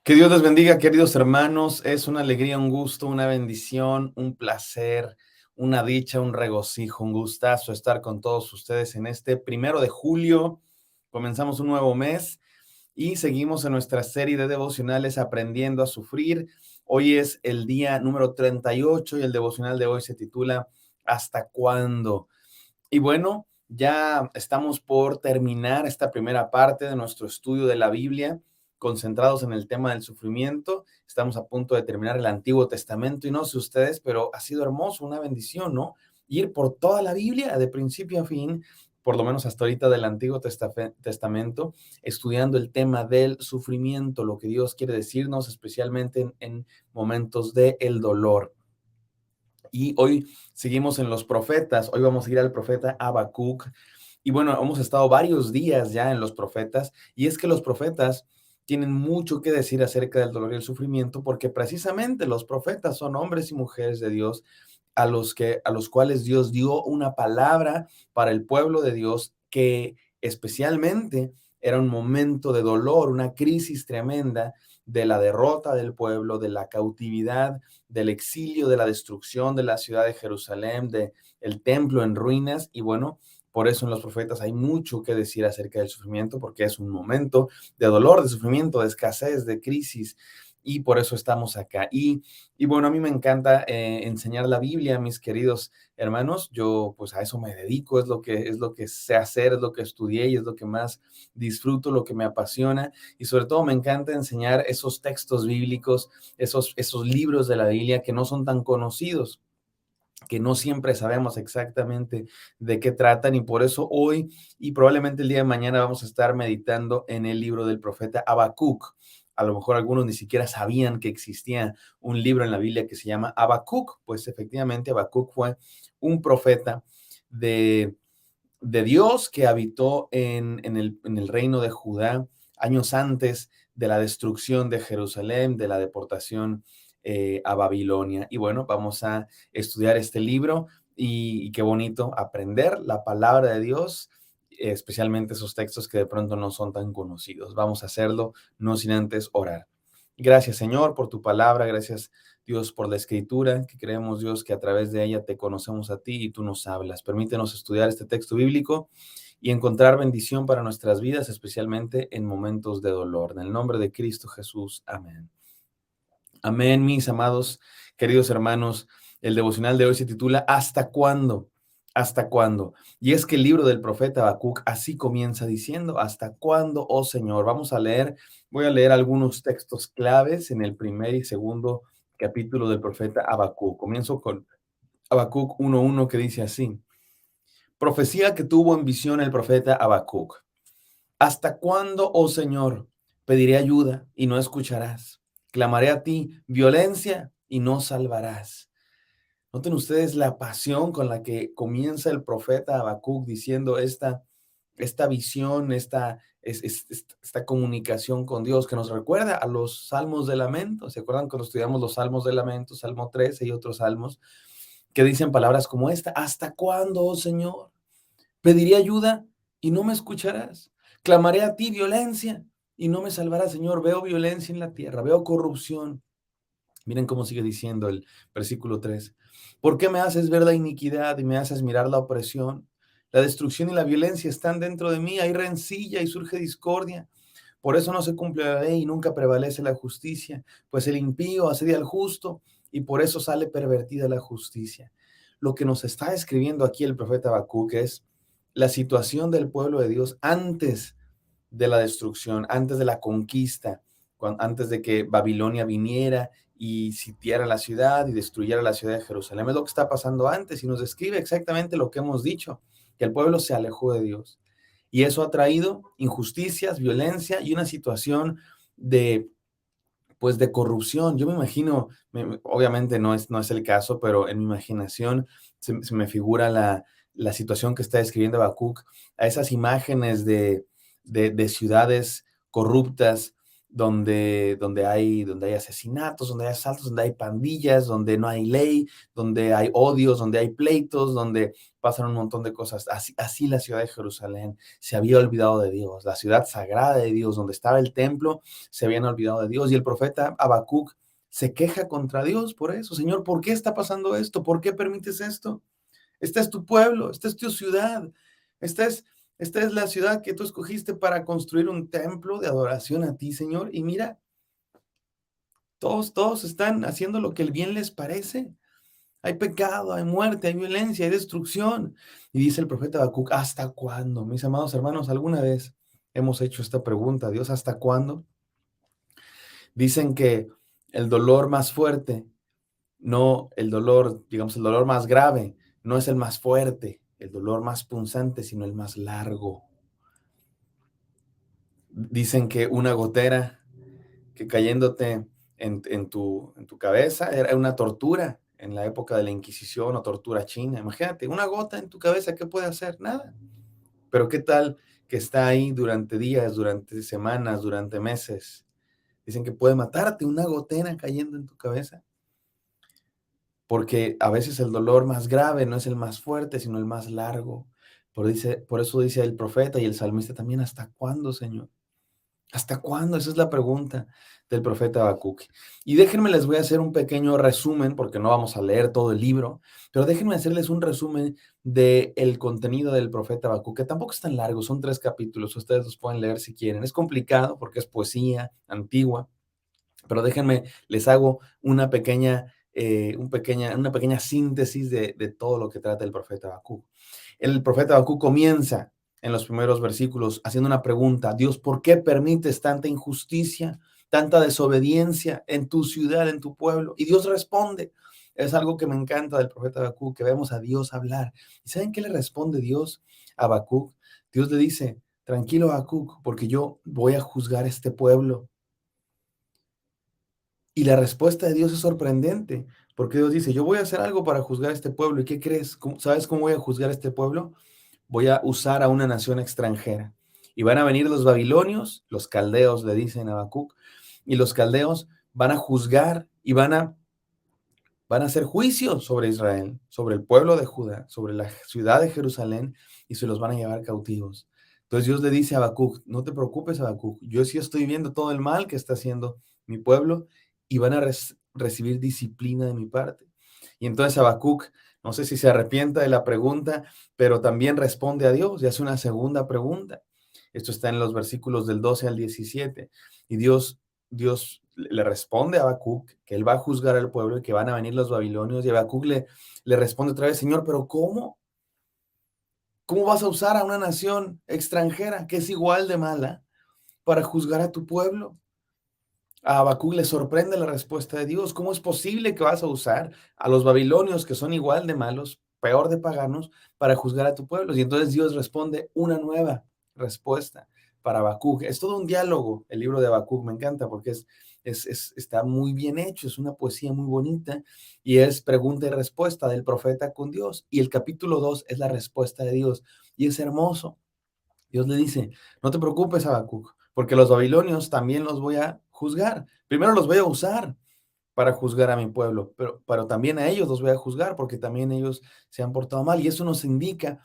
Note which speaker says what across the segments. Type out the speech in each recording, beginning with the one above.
Speaker 1: Que Dios les bendiga, queridos hermanos. Es una alegría, un gusto, una bendición, un placer, una dicha, un regocijo, un gustazo estar con todos ustedes en este 1 de julio. Comenzamos un nuevo mes y seguimos en nuestra serie de devocionales Aprendiendo a Sufrir. Hoy es el día número 38 y el devocional de hoy se titula ¿Hasta cuándo? Y bueno, ya estamos por terminar esta primera parte de nuestro estudio de la Biblia, concentrados en el tema del sufrimiento. Estamos a punto de terminar el Antiguo Testamento y no sé ustedes, pero ha sido hermoso, una bendición, ¿no? Ir por toda la Biblia, de principio a fin, por lo menos hasta ahorita del Antiguo Testamento, estudiando el tema del sufrimiento, lo que Dios quiere decirnos, especialmente en momentos de el dolor. Y hoy seguimos en los profetas. Hoy vamos a ir al profeta Habacuc. Y bueno, hemos estado varios días ya en los profetas. Y es que los profetas tienen mucho que decir acerca del dolor y el sufrimiento, porque precisamente los profetas son hombres y mujeres de Dios a los cuales Dios dio una palabra para el pueblo de Dios que especialmente era un momento de dolor, una crisis tremenda de la derrota del pueblo, de la cautividad, del exilio, de la destrucción de la ciudad de Jerusalén, de el templo en ruinas. Y bueno, por eso en los profetas hay mucho que decir acerca del sufrimiento, porque es un momento de dolor, de sufrimiento, de escasez, de crisis, y por eso estamos acá. Y bueno, a mí me encanta enseñar la Biblia, mis queridos hermanos. Yo pues a eso me dedico, es lo que sé hacer, es lo que estudié y es lo que más disfruto, lo que me apasiona. Y sobre todo me encanta enseñar esos textos bíblicos, esos libros de la Biblia que no son tan conocidos, que no siempre sabemos exactamente de qué tratan, y por eso hoy y probablemente el día de mañana vamos a estar meditando en el libro del profeta Habacuc. A lo mejor algunos ni siquiera sabían que existía un libro en la Biblia que se llama Habacuc. Pues efectivamente Habacuc fue un profeta de, de Dios que habitó en el reino de Judá años antes de la destrucción de Jerusalén, de la deportación a Babilonia. Y bueno, vamos a estudiar este libro y qué bonito aprender la palabra de Dios, especialmente esos textos que de pronto no son tan conocidos. Vamos a hacerlo, no sin antes orar. Gracias, Señor, por tu palabra. Gracias, Dios, por la escritura, que creemos, Dios, que a través de ella te conocemos a ti y tú nos hablas. Permítenos estudiar este texto bíblico y encontrar bendición para nuestras vidas, especialmente en momentos de dolor. En el nombre de Cristo Jesús. Amén. Amén, mis amados, queridos hermanos. El devocional de hoy se titula ¿Hasta cuándo? ¿Hasta cuándo? Y es que el libro del profeta Habacuc así comienza diciendo: ¿Hasta cuándo, oh Señor? Voy a leer algunos textos claves en el primer y segundo capítulo del profeta Habacuc. Comienzo con Habacuc 1:1, que dice así: Profecía que tuvo en visión el profeta Habacuc. ¿Hasta cuándo, oh Señor, pediré ayuda y no escucharás? Clamaré a ti violencia y no salvarás. Noten ustedes la pasión con la que comienza el profeta Habacuc diciendo esta visión, esta comunicación con Dios, que nos recuerda a los salmos de lamento. ¿Se acuerdan cuando estudiamos los salmos de lamento, Salmo 13 y otros salmos, que dicen palabras como esta: ¿Hasta cuándo, oh Señor? Pediré ayuda y no me escucharás. Clamaré a ti violencia y no me salvarás. Señor, veo violencia en la tierra, veo corrupción. Miren cómo sigue diciendo el versículo 3. ¿Por qué me haces ver la iniquidad y me haces mirar la opresión? La destrucción y la violencia están dentro de mí, hay rencilla y surge discordia. Por eso no se cumple la ley y nunca prevalece la justicia, pues el impío asedia al justo y por eso sale pervertida la justicia. Lo que nos está escribiendo aquí el profeta Habacuc es la situación del pueblo de Dios antes de la destrucción, antes de la conquista, antes de que Babilonia viniera y sitiara la ciudad y destruyera la ciudad de Jerusalén. Es lo que está pasando antes y nos describe exactamente lo que hemos dicho, que el pueblo se alejó de Dios. Y eso ha traído injusticias, violencia y una situación de, pues, de corrupción. Yo me imagino, obviamente no es el caso, pero en mi imaginación se me figura la situación que está describiendo Habacuc, a esas imágenes de ciudades corruptas, donde hay asesinatos, donde hay asaltos, donde hay pandillas, donde no hay ley, donde hay odios, donde hay pleitos, donde pasan un montón de cosas. Así la ciudad de Jerusalén se había olvidado de Dios, la ciudad sagrada de Dios, donde estaba el templo, se habían olvidado de Dios. Y el profeta Habacuc se queja contra Dios por eso. Señor, ¿por qué está pasando esto? ¿Por qué permites esto? Este es tu pueblo, esta es tu ciudad, esta es, esta es la ciudad que tú escogiste para construir un templo de adoración a ti, Señor. Y mira, todos están haciendo lo que el bien les parece. Hay pecado, hay muerte, hay violencia, hay destrucción. Y dice el profeta Habacuc, ¿hasta cuándo? Mis amados hermanos, ¿alguna vez hemos hecho esta pregunta a Dios? ¿Hasta cuándo? Dicen que el dolor más fuerte, no el dolor, digamos, el dolor más grave, no es el más fuerte, el dolor más punzante, sino el más largo. Dicen que una gotera que cayéndote en tu cabeza era una tortura en la época de la Inquisición o tortura china. Imagínate, una gota en tu cabeza, ¿qué puede hacer? Nada. Pero ¿qué tal que está ahí durante días, durante semanas, durante meses? Dicen que puede matarte una gotera cayendo en tu cabeza. Porque a veces el dolor más grave no es el más fuerte, sino el más largo. Por eso dice el profeta y el salmista también, ¿hasta cuándo, Señor? ¿Hasta cuándo? Esa es la pregunta del profeta Habacuc. Y déjenme, les voy a hacer un pequeño resumen, porque no vamos a leer todo el libro, pero déjenme hacerles un resumen del contenido del profeta Habacuc, que tampoco es tan largo, son 3 capítulos, ustedes los pueden leer si quieren. Es complicado porque es poesía antigua, pero déjenme, les hago una pequeña síntesis de todo lo que trata el profeta Habacuc. El profeta Habacuc comienza en los primeros versículos haciendo una pregunta: Dios, ¿por qué permites tanta injusticia, tanta desobediencia en tu ciudad, en tu pueblo? Y Dios responde. Es algo que me encanta del profeta Habacuc, que vemos a Dios hablar. ¿Y saben qué le responde Dios a Habacuc? Dios le dice: tranquilo, Habacuc, porque yo voy a juzgar este pueblo. Y la respuesta de Dios es sorprendente, porque Dios dice: yo voy a hacer algo para juzgar a este pueblo. ¿Y qué crees? ¿Sabes cómo voy a juzgar a este pueblo? Voy a usar a una nación extranjera. Y van a venir los babilonios, los caldeos, le dicen a Habacuc, y los caldeos van a juzgar y van a hacer juicio sobre Israel, sobre el pueblo de Judá, sobre la ciudad de Jerusalén, y se los van a llevar cautivos. Entonces Dios le dice a Habacuc: no te preocupes, Habacuc, yo sí estoy viendo todo el mal que está haciendo mi pueblo, y van a recibir disciplina de mi parte. Y entonces Habacuc, no sé si se arrepienta de la pregunta, pero también responde a Dios y hace una segunda pregunta. Esto está en los versículos del 12 al 17. Y Dios le responde a Habacuc que él va a juzgar al pueblo y que van a venir los babilonios. Y Habacuc le responde otra vez: Señor, pero ¿cómo? ¿Cómo vas a usar a una nación extranjera que es igual de mala para juzgar a tu pueblo? A Habacuc le sorprende la respuesta de Dios. ¿Cómo es posible que vas a usar a los babilonios, que son igual de malos, peor de paganos, para juzgar a tu pueblo? Y entonces Dios responde una nueva respuesta para Habacuc. Es todo un diálogo, el libro de Habacuc, me encanta porque está muy bien hecho, es una poesía muy bonita y es pregunta y respuesta del profeta con Dios. Y el capítulo 2 es la respuesta de Dios y es hermoso. Dios le dice: no te preocupes, Habacuc, porque los babilonios también los voy a juzgar. Primero los voy a usar para juzgar a mi pueblo, pero también a ellos los voy a juzgar porque también ellos se han portado mal. Y eso nos indica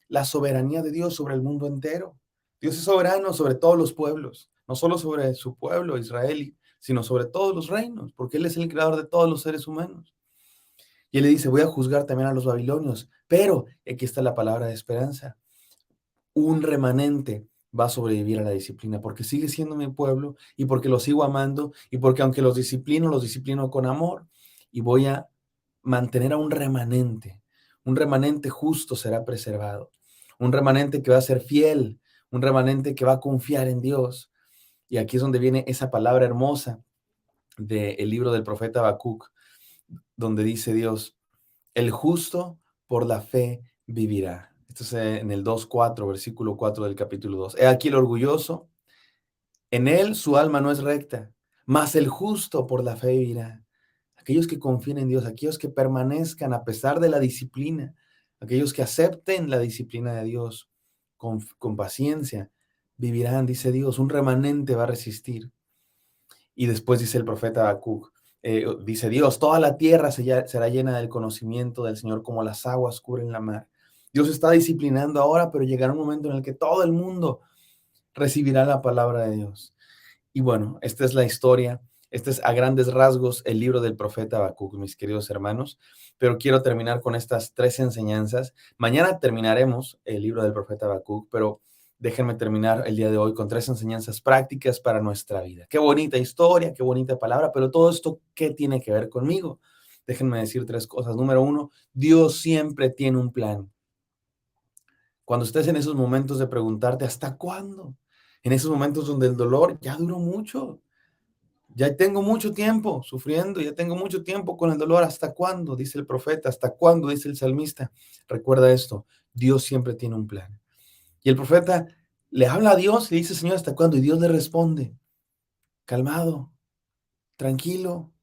Speaker 1: la soberanía de Dios sobre el mundo entero. Dios es soberano sobre todos los pueblos, no solo sobre su pueblo, Israel, sino sobre todos los reinos, porque Él es el creador de todos los seres humanos. Y Él le dice: voy a juzgar también a los babilonios, pero aquí está la palabra de esperanza: un remanente va a sobrevivir a la disciplina, porque sigue siendo mi pueblo y porque lo sigo amando y porque aunque los disciplino con amor, y voy a mantener a un remanente justo será preservado, un remanente que va a ser fiel, un remanente que va a confiar en Dios. Y aquí es donde viene esa palabra hermosa del libro del profeta Habacuc, donde dice Dios: el justo por la fe vivirá. Esto es en el 2:4, versículo 4 del capítulo 2. He aquí el orgulloso, en él su alma no es recta, mas el justo por la fe vivirá. Aquellos que confíen en Dios, aquellos que permanezcan a pesar de la disciplina, aquellos que acepten la disciplina de Dios con paciencia, vivirán, dice Dios. Un remanente va a resistir. Y después dice el profeta Habacuc, dice Dios, toda la tierra será llena del conocimiento del Señor como las aguas cubren la mar. Dios está disciplinando ahora, pero llegará un momento en el que todo el mundo recibirá la palabra de Dios. Y bueno, esta es la historia, este es a grandes rasgos el libro del profeta Habacuc, mis queridos hermanos, pero quiero terminar con estas 3 enseñanzas. Mañana terminaremos el libro del profeta Habacuc, pero déjenme terminar el día de hoy con 3 enseñanzas prácticas para nuestra vida. Qué bonita historia, qué bonita palabra, pero todo esto, ¿qué tiene que ver conmigo? Déjenme decir 3 cosas. Número 1, Dios siempre tiene un plan. Cuando estés en esos momentos de preguntarte, ¿hasta cuándo? En esos momentos donde el dolor ya duró mucho, ya tengo mucho tiempo sufriendo, ya tengo mucho tiempo con el dolor, ¿hasta cuándo? Dice el profeta, ¿hasta cuándo? Dice el salmista. Recuerda esto, Dios siempre tiene un plan. Y el profeta le habla a Dios y dice, Señor, ¿hasta cuándo? Y Dios le responde, calmado, tranquilo,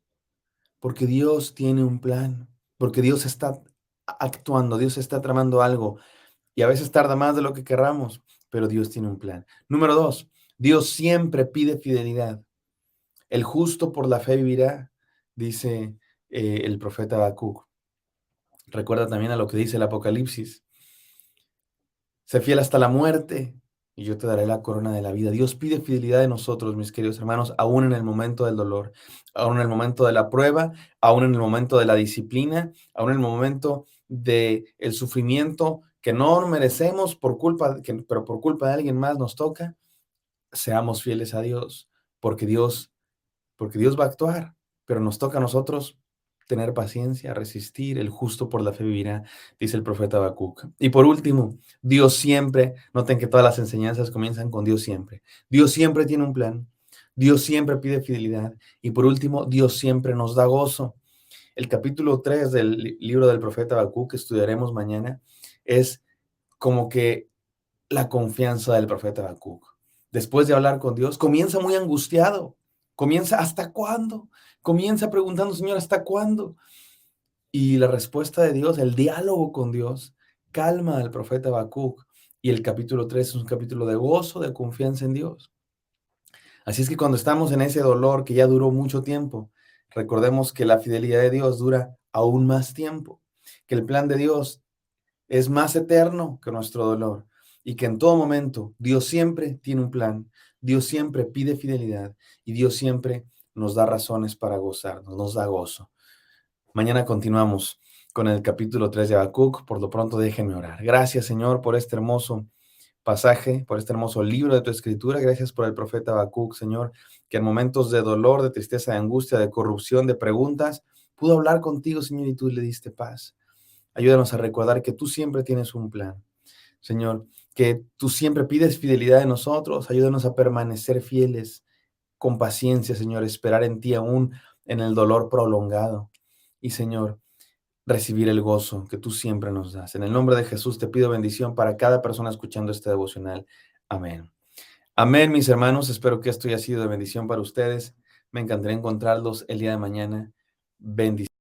Speaker 1: porque Dios tiene un plan, porque Dios está actuando, Dios está tramando algo. Y a veces tarda más de lo que querramos, pero Dios tiene un plan. Número 2, Dios siempre pide fidelidad. El justo por la fe vivirá, dice el profeta Habacuc. Recuerda también a lo que dice el Apocalipsis. Sé fiel hasta la muerte y yo te daré la corona de la vida. Dios pide fidelidad de nosotros, mis queridos hermanos, aún en el momento del dolor, aún en el momento de la prueba, aún en el momento de la disciplina, aún en el momento del sufrimiento que no merecemos pero por culpa de alguien más nos toca. Seamos fieles a Dios, porque Dios porque Dios va a actuar, pero nos toca a nosotros tener paciencia, resistir, el justo por la fe vivirá, dice el profeta Habacuc. Y por último, Dios siempre, noten que todas las enseñanzas comienzan con Dios siempre. Dios siempre tiene un plan, Dios siempre pide fidelidad y por último, Dios siempre nos da gozo. El capítulo 3 del libro del profeta Habacuc que estudiaremos mañana es como que la confianza del profeta Habacuc. Después de hablar con Dios, comienza muy angustiado. Comienza, ¿hasta cuándo? Comienza preguntando, Señor, ¿hasta cuándo? Y la respuesta de Dios, el diálogo con Dios, calma al profeta Habacuc. Y el capítulo 3 es un capítulo de gozo, de confianza en Dios. Así es que cuando estamos en ese dolor que ya duró mucho tiempo, recordemos que la fidelidad de Dios dura aún más tiempo, que el plan de Dios es más eterno que nuestro dolor y que en todo momento Dios siempre tiene un plan, Dios siempre pide fidelidad y Dios siempre nos da razones para gozarnos, nos da gozo. Mañana continuamos con el capítulo 3 de Habacuc. Por lo pronto déjenme orar. Gracias, Señor, por este hermoso pasaje, por este hermoso libro de tu escritura. Gracias por el profeta Habacuc, Señor, que en momentos de dolor, de tristeza, de angustia, de corrupción, de preguntas, pudo hablar contigo, Señor, y tú le diste paz. Ayúdanos a recordar que tú siempre tienes un plan, Señor, que tú siempre pides fidelidad de nosotros. Ayúdanos a permanecer fieles con paciencia, Señor, esperar en ti aún en el dolor prolongado. Y, Señor, recibir el gozo que tú siempre nos das. En el nombre de Jesús te pido bendición para cada persona escuchando este devocional. Amén. Amén, mis hermanos. Espero que esto haya sido de bendición para ustedes. Me encantaría encontrarlos el día de mañana. Bendición.